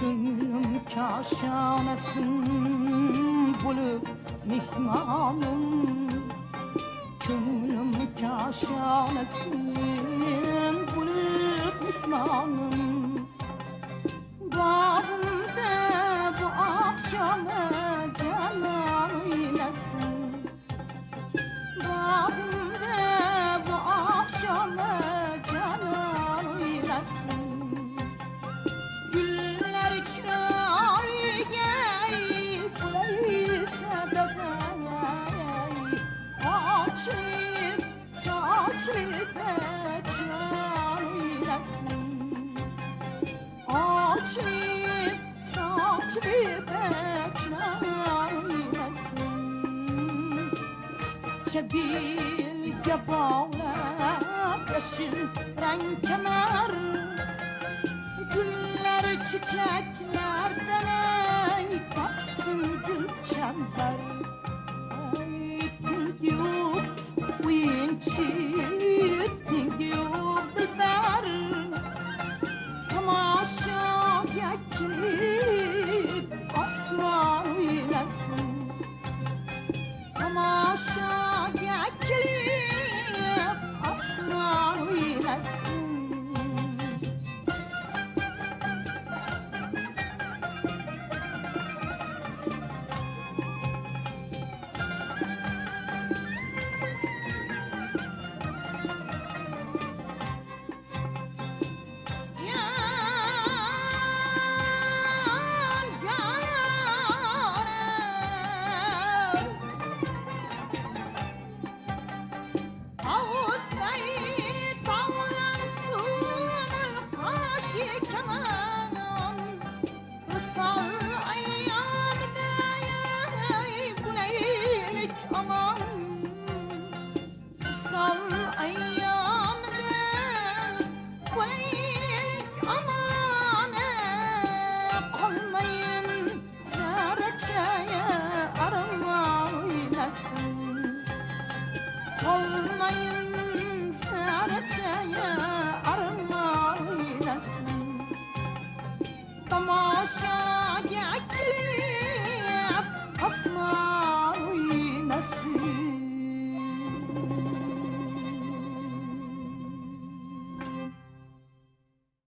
Köngülüm kaşanasın bulup mihmanım. Köngülüm kaşanasın bulup mihmanım. Bağımda bu akşamı canan oynasın. Bağımda bu akşamı canan oynasın. Güller çırağıya koysa da açıp saçıp can oynasın. Açıp saçıp can oynasın. Çebilge bağlap yeşil renk kemer. Güller çiçeklerden ey baksın gül çember. Ay think you, when she think you.